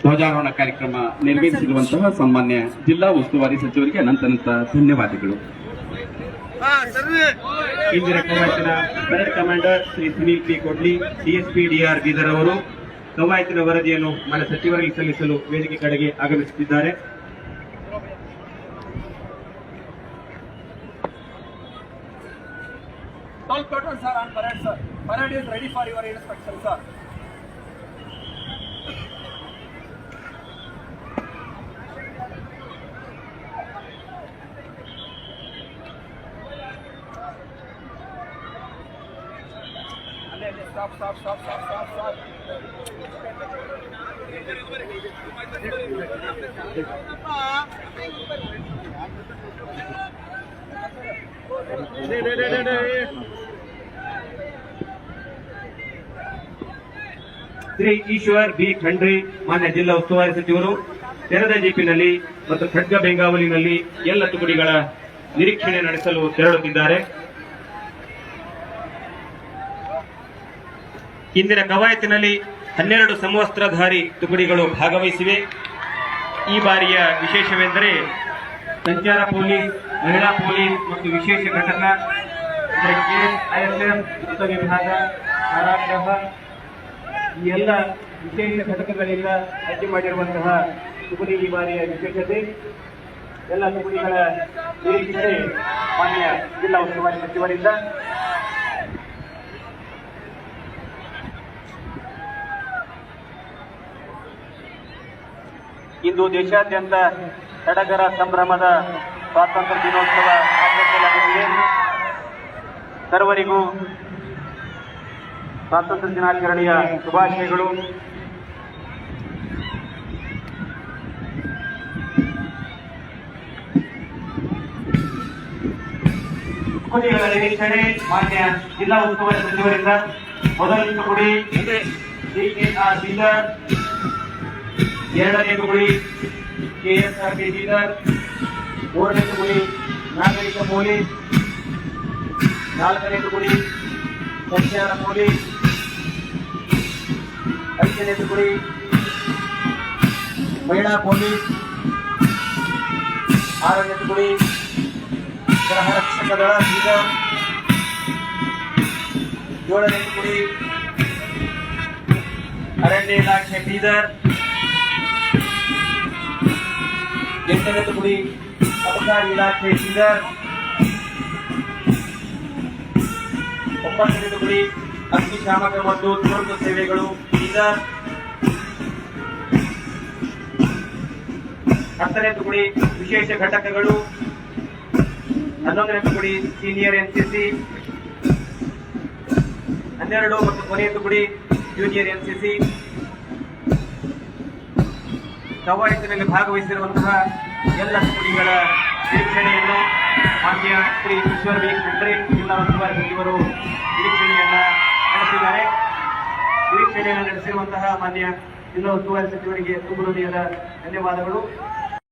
ಧ್ವಜಾರೋಹಣ ಕಾರ್ಯಕ್ರಮ ನಿರ್ವಹಿಸಿರುವಂತಹ ಸಾಮಾನ್ಯ ಜಿಲ್ಲಾ ಉಸ್ತುವಾರಿ ಸಚಿವರಿಗೆ ಅನಂತ ಧನ್ಯವಾದಗಳು. ಇಂದಿನ ಕವಾಯತಿನ parade commander Shri Sunil P Kodli, DSP DR Bidar ಅವರು ಕವಾಯತಿನ ವರದಿಯನ್ನು ಮಾನ್ಯ ಸಚಿವರಿಗೆ ಸಲ್ಲಿಸಲು ವೇದಿಕೆ ಕಡೆಗೆ ಆಗಮಿಸುತ್ತಿದ್ದಾರೆ. All patrons are on parade, sir. Parade is ready for your inspection, sir. Stop. Shri Eshwar B Khandre ಮಾನ್ಯ ಜಿಲ್ಲಾ ಉಸ್ತುವಾರಿ ಸಚಿವರು ತೆರೆದ ಜೀಪಿನಲ್ಲಿ ಮತ್ತು ಖಡ್ಗ ಬೆಂಗಾವಲಿನಲ್ಲಿ ಎಲ್ಲ ತುಕಡಿಗಳ ನಿರೀಕ್ಷಣೆ ನಡೆಸಲು ತೆರಳುತ್ತಿದ್ದಾರೆ. ಇಂದಿನ ಕವಾಯತಿನಲ್ಲಿ 12 ಸಮವಸ್ತ್ರಧಾರಿ ತುಕಡಿಗಳು ಭಾಗವಹಿಸಿವೆ. ಈ ಬಾರಿಯ ವಿಶೇಷವೆಂದರೆ ಸಂಚಾರ ಪೊಲೀಸ್, ಮಹಿಳಾ ಪೊಲೀಸ್ ಮತ್ತು ವಿಶೇಷ ಘಟಕ, ISF ಯುದ್ಧ ವಿಭಾಗ, ಕಾರಾಗೃಹ ಈ ಎಲ್ಲ ವಿಶೇಷ ಘಟಕಗಳಿಂದ ಸಜ್ಜು ಮಾಡಿರುವಂತಹ ತುಕಡಿ ಈ ಬಾರಿಯ ವಿಶೇಷತೆ. ಎಲ್ಲ ತುಕಡಿಗಳ ನಿರೀಕ್ಷಣೆ ಮಾನ್ಯ ಜಿಲ್ಲಾ ಉಸ್ತುವಾರಿ ಸಚಿವರಿಂದ. ಇಂದು ದೇಶಾದ್ಯಂತ ಸಡಗರ ಸಂಭ್ರಮದ ಸ್ವಾತಂತ್ರ್ಯ ದಿನೋತ್ಸವ ಆಚರಿಸಲಾಗುತ್ತಿದೆ. ಸರ್ವರಿಗೂ ಸ್ವಾತಂತ್ರ್ಯ ದಿನಾಚರಣೆಯ ಶುಭಾಶಯಗಳು. ತುಕಡಿಗಳ ನಿರೀಕ್ಷಣೆ ಮಾನ್ಯ ಜಿಲ್ಲಾ ಉಸ್ತುವಾರಿ ಸಚಿವರಿಂದ. ಮೊದಲ ತುಕಡಿ DKR ಬೀದರ್, ಎರಡನೇ ತುಕಡಿ KSRP ಬೀದರ್, ಮೂರನೇ ತುಕಡಿ ನಾಗರಿಕ ಪೊಲೀಸ್, ನಾಲ್ಕನೇ ತುಕಡಿ ಸಂಚಾರ ಪೊಲೀಸ್, ಐದನೇ ತುಕಡಿ ಮಹಿಳಾ ಪೊಲೀಸ್, ಆರನೇ ತುಕಡಿ ಗೃಹ ರಕ್ಷಕ ದಳ ಬೀದರ್, ಏಳನೇ ತುಕಡಿ ಅರಣ್ಯ ಇಲಾಖೆ ಬೀದರ್, ಎಂಟನೇ ತುಕಡಿ ಅಬಕಾರಿ ಇಲಾಖೆ ಬೀದರ್, ಒಂಬತ್ತನೇ ತುಕಡಿ ಅಗ್ನಿಶಾಮಕ ಮತ್ತು ತುರ್ತು ಸೇವೆಗಳು ಬೀದರ್, ಹತ್ತನೇ ತುಕಡಿ ವಿಶೇಷ ಘಟಕಗಳು, 11ನೇ ತುಕಡಿ ಸೀನಿಯರ್ NCC, 12 ಮತ್ತು ಕೊನೆಯ ತುಕಡಿ ಜೂನಿಯರ್ NCC. ಕವಾಯತಿನಲ್ಲಿ ಭಾಗವಹಿಸಿರುವಂತಹ ಎಲ್ಲ ತುಕಡಿಗಳ ನಿರೀಕ್ಷಣೆಯನ್ನು ಮಾನ್ಯ ಶ್ರೀ ಈಶ್ವರ್ ಬಿ ಖಂಡ್ರೆ ಜಿಲ್ಲಾ ಉಸ್ತುವಾರಿ ಸಚಿವರು ನಿರೀಕ್ಷಣೆಯನ್ನು ನಡೆಸಿರುವಂತಹ ಮಾನ್ಯ ಜಿಲ್ಲಾ ಉಸ್ತುವಾರಿ ಸಚಿವರಿಗೆ ತುಂಬ ಹೃದಯದ ಧನ್ಯವಾದಗಳು.